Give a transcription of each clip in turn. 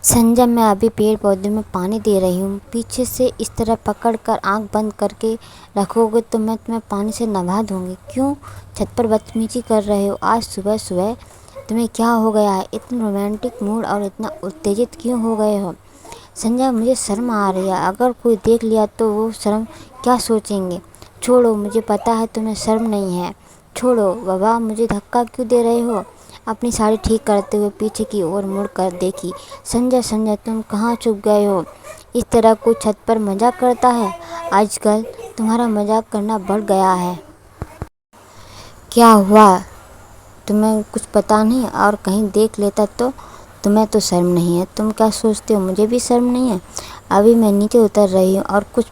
संजय, मैं अभी पेड़ पौधे में पानी दे रही हूँ। पीछे से इस तरह पकड़ कर आँख बंद करके रखोगे तो मैं तुम्हें पानी से नहा दूँगी। क्यों छत पर बदतमीजी कर रहे हो? आज सुबह सुबह तुम्हें क्या हो गया है? इतना रोमांटिक मूड और इतना उत्तेजित क्यों हो गए हो? संजय, मुझे शर्म आ रही है। अगर कोई देख लिया तो वो शर्म क्या सोचेंगे? छोड़ो, मुझे पता है तुम्हें शर्म नहीं है। छोड़ो बाबा, मुझे धक्का क्यों दे रहे हो? अपनी साड़ी ठीक करते हुए पीछे की ओर मुड़ कर देखी। संजय, संजय, तुम कहाँ छुप गए हो? इस तरह कोई छत पर मजाक करता है? आजकल तुम्हारा मजाक करना बढ़ गया है। क्या हुआ? तुम्हें कुछ पता नहीं? और कहीं देख लेता तो? तुम्हें तो शर्म नहीं है। तुम क्या सोचते हो मुझे भी शर्म नहीं है? अभी मैं नीचे उतर रही हूँ और कुछ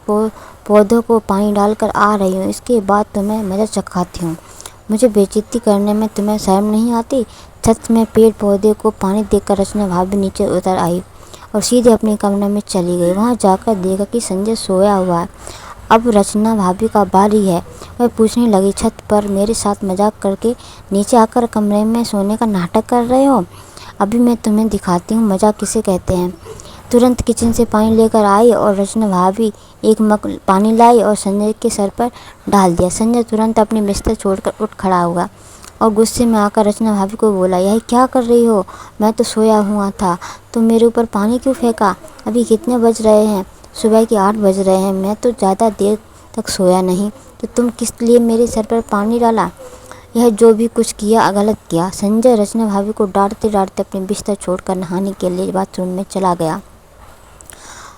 पौधों को पानी डालकर आ रही हूँ। इसके बाद तुम्हें मज़ा चखाती हूँ। मुझे बेइज्जती करने में तुम्हें शर्म नहीं आती? छत में पेड़ पौधे को पानी देकर रचना भाभी नीचे उतर आई और सीधे अपने कमरे में चली गई। वहाँ जाकर देखा कि संजय सोया हुआ है। अब रचना भाभी का बारी है। वह पूछने लगी, छत पर मेरे साथ मजाक करके नीचे आकर कमरे में सोने का नाटक कर रहे हो? अभी मैं तुम्हें दिखाती हूँ मजाक किसे कहते हैं। तुरंत किचन से पानी लेकर आई और रचना भाभी एक मग पानी लाई और संजय के सर पर डाल दिया। संजय तुरंत अपनी बिस्तर छोड़कर उठ खड़ा हुआ और गुस्से में आकर रचना भाभी को बोला, यही क्या कर रही हो? मैं तो सोया हुआ था, तुम मेरे ऊपर पानी क्यों फेंका? अभी कितने बज रहे हैं? सुबह के 8 बज रहे हैं। मैं तो ज़्यादा देर तक सोया नहीं, तो तुम किस लिए मेरे सर पर पानी डाला? यह जो भी कुछ किया गलत किया। संजय रचना भाभी को डांटते डांटते अपने बिस्तर छोड़कर नहाने के लिए बाथरूम में चला गया।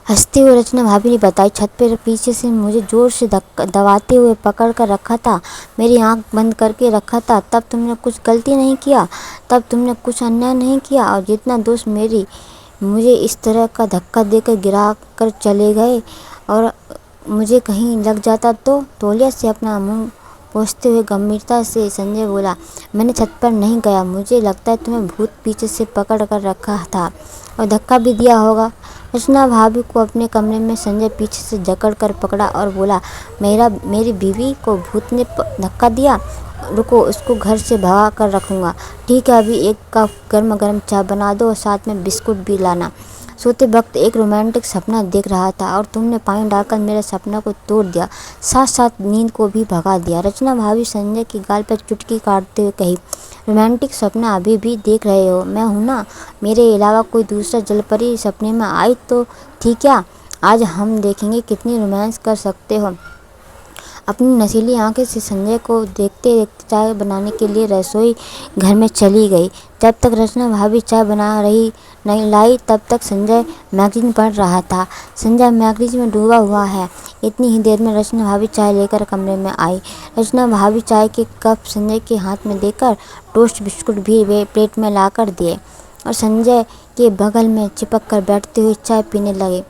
हंसते हुए रचना भाभी ने बताई, छत पर पीछे से मुझे जोर से दबाते हुए पकड़ कर रखा था, मेरी आंख बंद करके रखा था। तब तुमने कुछ गलती नहीं किया, तब तुमने कुछ अन्याय नहीं किया। और जितना दोस्त मुझे इस तरह का धक्का देकर गिरा कर चले गए और मुझे कहीं लग जाता तो? तौलिया से अपना मुंह पोंछते हुए गंभीरता से संजय बोला, मैंने छत पर नहीं गया। मुझे लगता है तुम्हें भूत पीछे से पकड़ कर रखा था और धक्का भी दिया होगा। रचना भाभी को अपने कमरे में संजय पीछे से जकड़ कर पकड़ा और बोला, मेरी बीवी को भूत ने धक्का दिया? रुको, उसको घर से भगा कर रखूँगा। ठीक है, अभी एक कप गर्मा गर्म चाय बना दो और साथ में बिस्कुट भी लाना। सोते वक्त एक रोमांटिक सपना देख रहा था और तुमने पानी डालकर मेरे सपना को तोड़ दिया, साथ साथ नींद को भी भगा दिया। रचना भाभी संजय की गाल पर चुटकी काटते हुए कही, रोमांटिक सपना अभी भी देख रहे हो? मैं हूं ना, मेरे अलावा कोई दूसरा जलपरी सपने में आई तो थी क्या? आज हम देखेंगे कितनी रोमांस कर सकते हो। अपनी नशीली आंखें से संजय को देखते देखते चाय बनाने के लिए रसोई घर में चली गई। जब तक रचना भाभी चाय बना रही नहीं लाई, तब तक संजय मैगजीन पढ़ रहा था। संजय मैगजीन में डूबा हुआ है। इतनी ही देर में रचना भाभी चाय लेकर कमरे में आई। रचना भाभी चाय के कप संजय के हाथ में देकर टोस्ट बिस्कुट भी वे प्लेट में लाकर दिए और संजय के बगल में चिपक कर बैठते हुए चाय पीने लगे।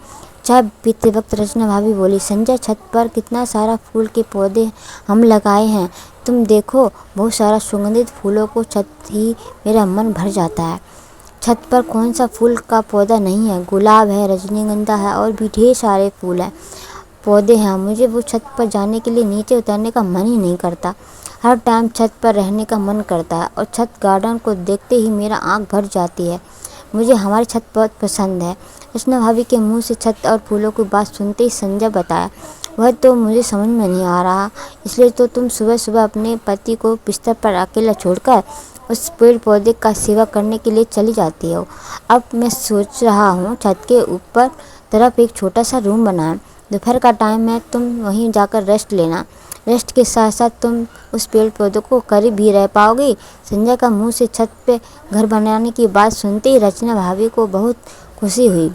चाय पीते वक्त रचना भाभी बोली, संजय, छत पर कितना सारा फूल के पौधे हम लगाए हैं, तुम देखो। बहुत सारा सुगंधित फूलों को छत ही मेरा मन भर जाता है। छत पर कौन सा फूल का पौधा नहीं है? गुलाब है, रजनीगंधा है और भी ढेर सारे फूल हैं, पौधे हैं। मुझे वो छत पर जाने के लिए नीचे उतरने का मन ही नहीं करता। हर टाइम छत पर रहने का मन करता है और छत गार्डन को देखते ही मेरा आँख भर जाती है। मुझे हमारी छत बहुत पसंद है। रचना भाभी के मुंह से छत और फूलों की बात सुनते ही संजय बताया, वह तो मुझे समझ में नहीं आ रहा, इसलिए तो तुम सुबह सुबह अपने पति को बिस्तर पर अकेला छोड़कर उस पेड़ पौधे का सेवा करने के लिए चली जाती हो। अब मैं सोच रहा हूँ छत के ऊपर तरफ एक छोटा सा रूम बनाएं। दोपहर का टाइम है, तुम वहीं जाकर रेस्ट लेना। रेस्ट के साथ साथ तुम उस पेड़ पौधों को करीब भी रह पाओगे। संजय का मुंह से छत पे घर बनाने की बात सुनते ही रचना भाभी को बहुत खुशी हुई।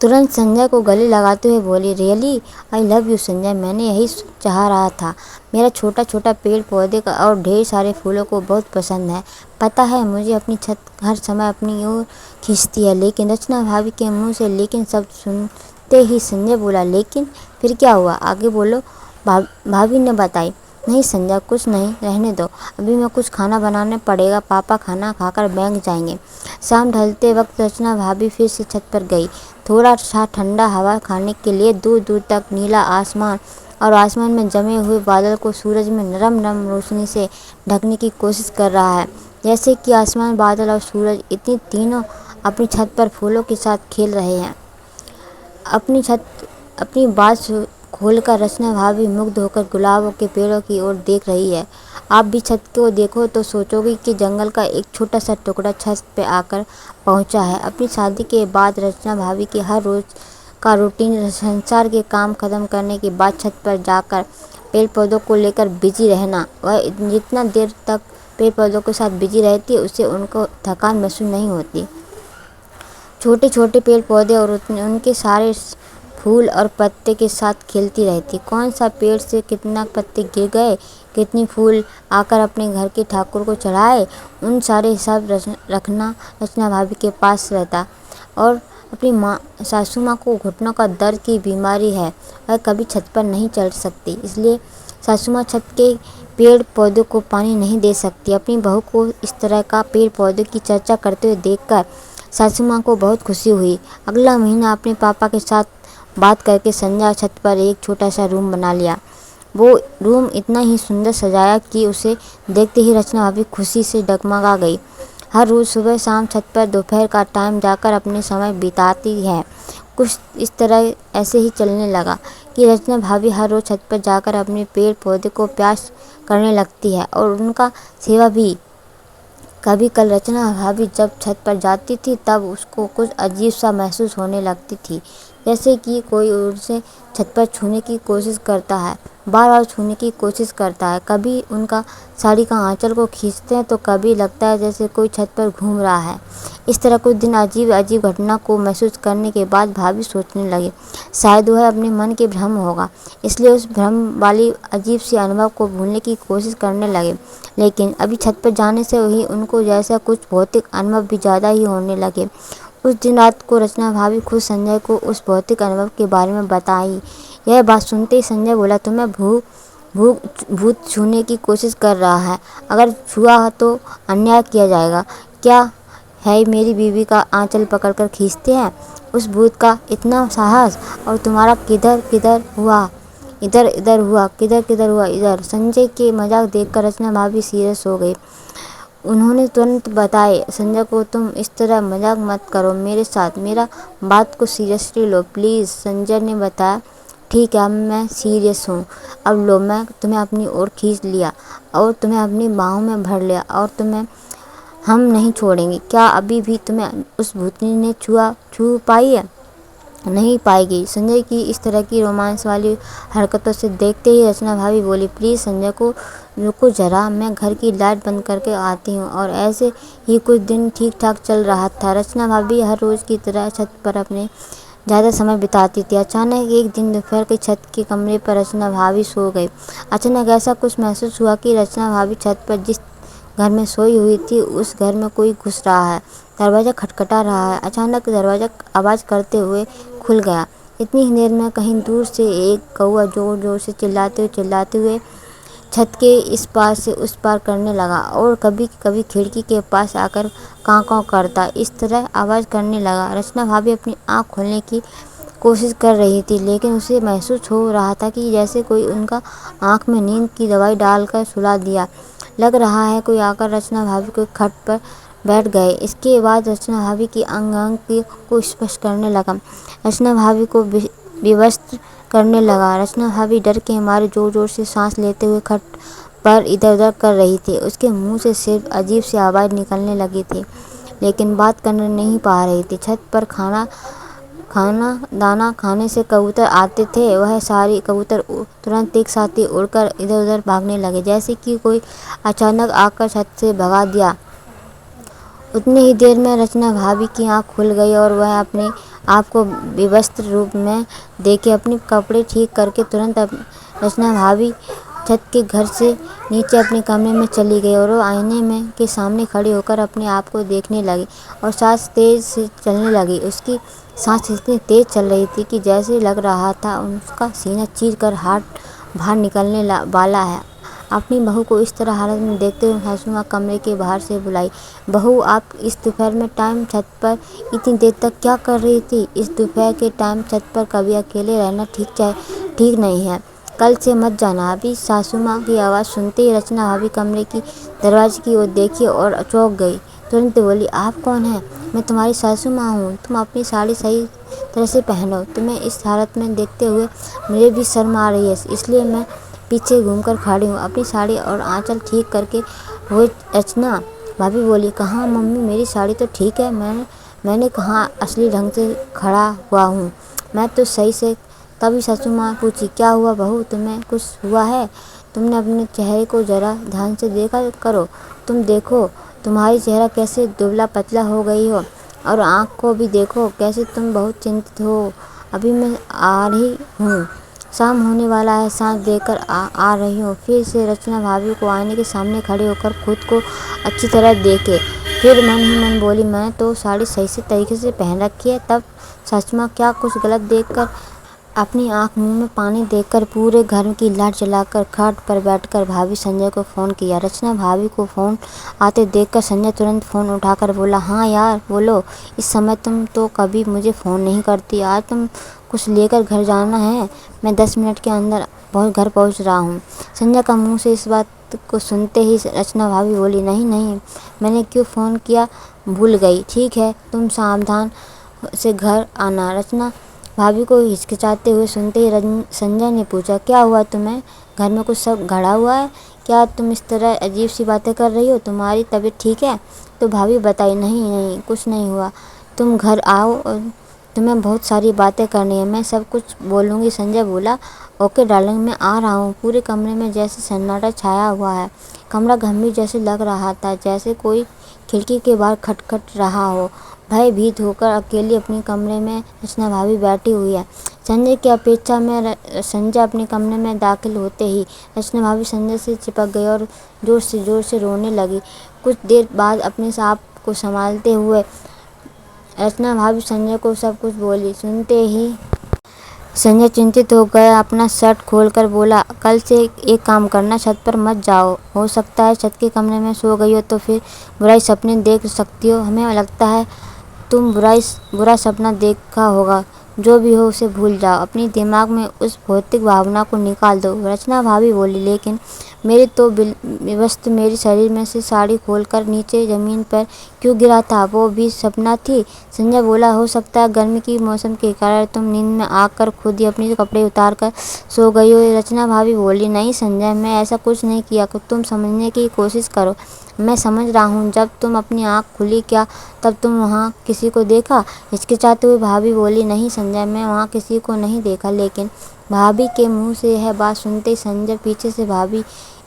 तुरंत संजय को गले लगाते हुए बोली, really I love you Sanjay, मैंने यही चाह रहा था। मेरा छोटा छोटा पेड़ पौधे का और ढेर सारे फूलों को बहुत पसंद है। पता है, मुझे अपनी छत हर समय अपनी ओर खींचती है। लेकिन रचना भाभी के मुंह से लेकिन शब्द सुनते ही संजय बोला, लेकिन फिर क्या हुआ? आगे बोलो। भाभी ने बताई, नहीं संजय, कुछ नहीं, रहने दो। अभी मैं कुछ खाना बनाने पड़ेगा, पापा खाना खाकर बैंक जाएंगे। शाम ढलते वक्त रचना भाभी फिर से छत पर गई, थोड़ा सा ठंडा हवा खाने के लिए। दूर दूर तक नीला आसमान और आसमान में जमे हुए बादल को सूरज में नरम नरम रोशनी से ढकने की कोशिश कर रहा है। जैसे कि आसमान, बादल और सूरज, इतनी तीनों अपनी छत पर फूलों के साथ खेल रहे हैं। अपनी बात खोलकर रचना भाभी मुग्ध होकर गुलाबों के पेड़ों की ओर देख रही है। आप भी छत को देखो तो सोचोगे कि जंगल का एक छोटा सा टुकड़ा छत पे आकर पहुंचा है। अपनी शादी के बाद रचना भाभी के हर रोज का रूटीन संसार के काम खत्म करने के बाद छत पर जाकर पेड़ पौधों को लेकर बिजी रहना। वह जितना देर तक पेड़ पौधों के साथ बिजी रहती है उससे उनको थकान महसूस नहीं होती। छोटे छोटे पेड़ पौधे और उनके सारे फूल और पत्ते के साथ खेलती रहती। कौन सा पेड़ से कितना पत्ते गिर गए, कितनी फूल आकर अपने घर के ठाकुर को चढ़ाए, उन सारे हिसाब रखना रचना भाभी के पास रहता। और अपनी सासू माँ को घुटनों का दर्द की बीमारी है, वह कभी छत पर नहीं चढ़ सकती, इसलिए सासू माँ छत के पेड़ पौधों को पानी नहीं दे सकती। अपनी बहू को इस तरह का पेड़ पौधों की चर्चा करते हुए देखकर सासू माँ को बहुत खुशी हुई। अगला महीना अपने पापा के साथ बात करके संध्या छत पर एक छोटा सा रूम बना लिया। वो रूम इतना ही सुंदर सजाया कि उसे देखते ही रचना भाभी खुशी से डगमगा गई। हर रोज़ सुबह शाम छत पर दोपहर का टाइम जाकर अपने समय बिताती है। कुछ इस तरह ऐसे ही चलने लगा कि रचना भाभी हर रोज़ छत पर जाकर अपने पेड़ पौधे को प्यास करने लगती है और उनका सेवा भी। कभी कल रचना भाभी जब छत पर जाती थी तब उसको कुछ अजीब सा महसूस होने लगती थी, जैसे कि कोई उनसे छत पर छूने की कोशिश करता है, बार बार छूने की कोशिश करता है। कभी उनका साड़ी का आंचल को खींचते हैं तो कभी लगता है जैसे कोई छत पर घूम रहा है। इस तरह कुछ दिन अजीब अजीब घटना को महसूस करने के बाद भाभी सोचने लगे शायद वह अपने मन के भ्रम होगा, इसलिए उस भ्रम वाली अजीब सी अनुभव को भूलने की कोशिश करने लगे। लेकिन अभी छत पर जाने से ही उनको जैसा कुछ भौतिक अनुभव भी ज़्यादा ही होने लगे। उस दिन रात को रचना भाभी खुद संजय को उस भौतिक अनुभव के बारे में बताई। यह बात सुनते ही संजय बोला, तुम्हें भूत छूने की कोशिश कर रहा है, अगर छुआ तो अन्याय किया जाएगा। क्या है मेरी बीवी का आंचल पकड़कर खींचते हैं, उस भूत का इतना साहस, और तुम्हारा किधर किधर हुआ, इधर इधर हुआ, किधर किधर हुआ इधर। संजय के मजाक देखकर रचना भाभी सीरियस हो गई। उन्होंने तुरंत बताए संजय को, तुम इस तरह मजाक मत करो मेरे साथ, मेरा बात को सीरियसली लो प्लीज़। संजय ने बताया, ठीक है अब मैं सीरियस हूँ, अब लो मैं तुम्हें अपनी ओर खींच लिया और तुम्हें अपनी बाहों में भर लिया और तुम्हें हम नहीं छोड़ेंगे। क्या अभी भी तुम्हें उस भूतनी ने छू पाई है? नहीं पाएगी। संजय की इस तरह की रोमांस वाली हरकतों से देखते ही रचना भाभी बोली, प्लीज़ संजय को रुको ज़रा, मैं घर की लाइट बंद करके आती हूँ। और ऐसे ही कुछ दिन ठीक ठाक चल रहा था। रचना भाभी हर रोज़ की तरह छत पर अपने ज़्यादा समय बिताती थी। अचानक एक दिन दोपहर के छत के कमरे पर रचना भाभी सो गई। अचानक ऐसा कुछ महसूस हुआ कि रचना भाभी छत पर जिस घर में सोई हुई थी उस घर में कोई घुस रहा है। दरवाज़ा खटखटा रहा है। अचानक दरवाज़ा आवाज़ करते हुए खुल गया। इतनी ही देर में कहीं दूर से एक कौवा जोर जोर से चिल्लाते हुए छत के इस पार से उस पार करने लगा और कभी कभी खिड़की के पास आकर कां कां करता। इस तरह आवाज़ करने लगा। रचना भाभी अपनी आँख खोलने की कोशिश कर रही थी, लेकिन उसे महसूस हो रहा था कि जैसे कोई उनका आँख में नींद की दवाई डालकर सुला दिया। लग रहा है कोई आकर रचना भाभी को खट पर बैठ गए। इसके बाद रचना भाभी की अंग अंग को स्पर्श करने लगा, रचना भाभी को विवस्त्र करने लगा। रचना भाभी डर के मारे जोर जोर से सांस लेते हुए खट पर इधर उधर कर रही थी। उसके मुंह से सिर्फ अजीब सी आवाज़ निकलने लगी थी, लेकिन बात करने नहीं पा रही थी। छत पर खाना दाना खाने से कबूतर आते थे, वह सारे कबूतर तुरंत एक साथ ही उड़कर इधर उधर भागने लगे, जैसे कि कोई अचानक आकर छत से भगा दिया। उतनी ही देर में रचना भाभी की आँख खुल गई और वह अपने आप को विवस्त्र रूप में देखे अपने कपड़े ठीक करके तुरंत रचना भाभी छत के घर से नीचे अपने कमरे में चली गई और वो आईने में के सामने खड़ी होकर अपने आप को देखने लगी और सांस तेज से चलने लगी। उसकी सांस इतनी तेज चल रही थी कि जैसे लग रहा था उसका सीना चीर कर हाथ बाहर निकलने वाला है। अपनी बहू को इस तरह हालत में देखते हुए सासू माँ कमरे के बाहर से बुलाई, बहू आप इस दोपहर में टाइम छत पर इतनी देर तक क्या कर रही थी? इस दोपहर के टाइम छत पर कभी अकेले रहना ठीक नहीं है, कल से मत जाना। अभी सासू माँ की आवाज़ सुनते ही रचना भाभी कमरे की दरवाजे की ओर देखी और चौंक गई। तुरंत बोली, आप कौन हैं? मैं तुम्हारी सासू माँ हूँ। तुम अपनी साड़ी सही तरह से पहनो। तुम्हें इस हालत में देखते हुए मुझे भी शर्म आ रही है, इसलिए मैं पीछे घूमकर खड़ी हूँ। अपनी साड़ी और आंचल ठीक करके वो रचना भाभी बोली, कहाँ मम्मी, मेरी साड़ी तो ठीक है। मैंने कहाँ असली ढंग से खड़ा हुआ हूँ, मैं तो सही से। तभी सासू माँ पूछी, क्या हुआ बहू, तुम्हें कुछ हुआ है? तुमने अपने चेहरे को जरा ध्यान से देखा करो। तुम देखो तुम्हारी चेहरा कैसे दुबला पतला हो गई हो, और आँख को भी देखो कैसे तुम बहुत चिंतित हो। अभी मैं आ रही हूँ, शाम होने वाला है, सांस देकर आ रही हूँ। फिर से रचना भाभी को आईने के सामने खड़े होकर खुद को अच्छी तरह देखे। फिर मन ही मन बोली, मैंने तो साड़ी सही से तरीके से पहन रखी है। तब सच में क्या कुछ गलत देखकर, अपनी आँख मुंह में पानी देकर पूरे घर की लाइट जलाकर खाट पर बैठकर भाभी संजय को फ़ोन किया। रचना भाभी को फ़ोन आते देखकर संजय तुरंत फ़ोन उठाकर बोला, हाँ यार बोलो। इस समय तुम तो कभी मुझे फ़ोन नहीं करती, आज तुम कुछ लेकर घर जाना है? मैं 10 मिनट के अंदर घर पहुंच रहा हूँ। संजय का मुंह से इस बात को सुनते ही रचना भाभी बोली, नहीं नहीं, मैंने क्यों फ़ोन किया, भूल गई। ठीक है, तुम सावधान से घर आना। रचना भाभी को हिचकिचाते हुए सुनते ही संजय ने पूछा, क्या हुआ तुम्हें? घर में कुछ सब गड़ा हुआ है क्या? तुम इस तरह अजीब सी बातें कर रही हो, तुम्हारी तबीयत ठीक है? तो भाभी बताई, नहीं नहीं, कुछ नहीं हुआ। तुम घर आओ और तुम्हें बहुत सारी बातें करनी है, मैं सब कुछ बोलूँगी। संजय बोला, ओके डार्लिंग, मैं आ रहा हूँ। पूरे कमरे में जैसे सन्नाटा छाया हुआ है। कमरा गंभीर जैसे लग रहा था, जैसे कोई खिड़की के बाहर खटखट रहा हो। भयभीत होकर अकेली अपने कमरे में रचना भाभी बैठी हुई है। संजय की अपेक्षा में संजय अपने कमरे में दाखिल होते ही रचना भाभी संजय से चिपक गई और जोर से रोने लगी। कुछ देर बाद अपने आप को संभालते हुए रचना भाभी संजय को सब कुछ बोली। सुनते ही संजय चिंतित हो गया। अपना शर्ट खोलकर बोला, कल से एक काम करना, छत पर मत जाओ। हो सकता है छत के कमरे में सो गई हो तो फिर बुराई सपने देख सकती हो। हमें लगता है तुम बुरा सपना देखा होगा। जो भी हो उसे भूल जाओ, अपनी दिमाग में उस भौतिक भावना को निकाल दो। रचना भाभी बोली, लेकिन मेरी तो विवश मेरे शरीर में से साड़ी खोलकर नीचे ज़मीन पर क्यों गिरा था, वो भी सपना थी। संजय बोला, हो सकता है गर्मी की मौसम के कारण तुम नींद में आकर खुद ही अपने कपड़े उतार कर सो गई हो। रचना भाभी बोली, नहीं संजय, मैं ऐसा कुछ नहीं किया, तुम समझने की कोशिश करो। मैं समझ रहा हूँ, जब तुम अपनी आँख खुली क्या तब तुम वहाँ किसी को देखा? हिचकिचाते हुए भाभी बोली, नहीं संजय, मैं वहाँ किसी को नहीं देखा। लेकिन भाभी के मुंह से यह बात सुनते ही संजय पीछे से भाभी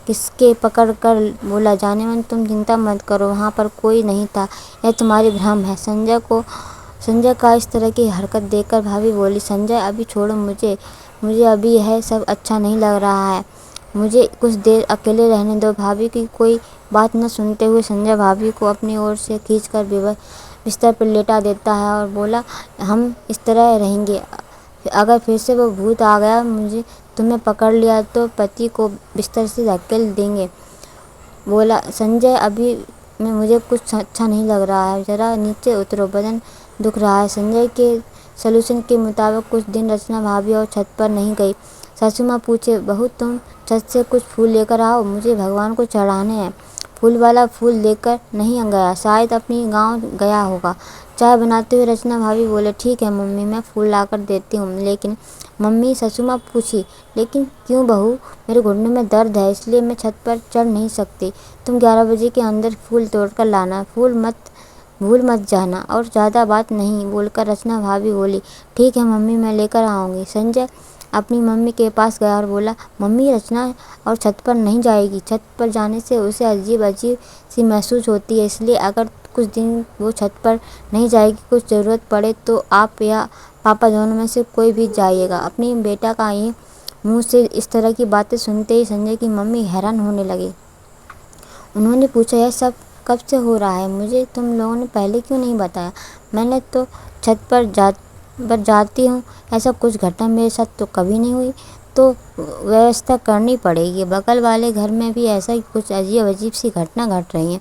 किसके पकड़ कर बोला, जाने मन, तुम चिंता मत करो, वहाँ पर कोई नहीं था, यह तुम्हारी भ्रम है। संजय का इस तरह की हरकत देखकर भाभी बोली, संजय अभी छोड़ो मुझे अभी यह सब अच्छा नहीं लग रहा है, मुझे कुछ देर अकेले रहने दो। भाभी की कोई बात न सुनते हुए संजय भाभी को अपनी ओर से खींचकर बिस्तर पर लेटा देता है और बोला, हम इस तरह रहेंगे, अगर फिर से वो भूत आ गया, मुझे तुम्हें पकड़ लिया तो पति को बिस्तर से धकेल देंगे। बोला संजय, अभी में मुझे कुछ अच्छा नहीं लग रहा है, ज़रा नीचे उतरो, बदन दुख रहा है। संजय के सलूशन के मुताबिक कुछ दिन रचना भाभी और छत पर नहीं गई। सासू माँ पूछे, बहू तुम छत से कुछ फूल लेकर आओ, मुझे भगवान को चढ़ाने हैं। फूल वाला फूल लेकर नहीं गया, शायद अपनी गांव गया होगा। चाय बनाते हुए रचना भाभी बोले, ठीक है मम्मी, मैं फूल लाकर देती हूँ। लेकिन मम्मी, सासू माँ पूछी, लेकिन क्यों बहू? मेरे घुटने में दर्द है, इसलिए मैं छत पर चढ़ नहीं सकती। तुम 11 बजे के अंदर फूल तोड़कर लाना, भूल मत जाना, और ज़्यादा बात नहीं बोलकर रचना भाभी बोली, ठीक है मम्मी, मैं लेकर आऊँगी। संजय अपनी मम्मी के पास गया और बोला, मम्मी, रचना और छत पर नहीं जाएगी। छत पर जाने से उसे अजीब सी महसूस होती है, इसलिए अगर कुछ दिन वो छत पर नहीं जाएगी, कुछ ज़रूरत पड़े तो आप या पापा दोनों में से कोई भी जाइएगा। अपनी बेटा का ये मुँह से इस तरह की बातें सुनते ही संजय की मम्मी हैरान होने लगी। उन्होंने पूछा, यह सब कब से हो रहा है? मुझे तुम लोगों ने पहले क्यों नहीं बताया? मैंने तो छत पर जाती हूँ, ऐसा कुछ घटना मेरे साथ तो कभी नहीं हुई। तो व्यवस्था करनी पड़ेगी। बगल वाले घर में भी ऐसा ही कुछ अजीब सी घटना घट रही है।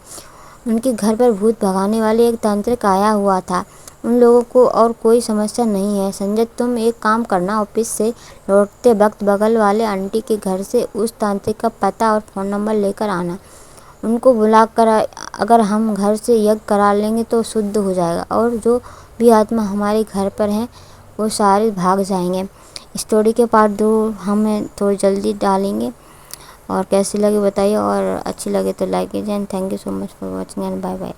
उनके घर पर भूत भगाने वाले एक तांत्रिक आया हुआ था। उन लोगों को और कोई समस्या नहीं है। संजय, तुम एक काम करना, ऑफिस से लौटते वक्त बगल वाले आंटी के घर से उस तांत्रिक का पता और फ़ोन नंबर लेकर आना। उनको बुलाकर अगर हम घर से यज्ञ करा लेंगे तो शुद्ध हो जाएगा और जो भी आत्मा हमारे घर पर हैं वो सारे भाग जाएंगे। स्टोरी के पार्ट 2 हमें थोड़ी जल्दी डालेंगे। और कैसी लगी बताइए, और अच्छी लगे तो लाइक कीजिए। And thank you so much for watching and bye bye.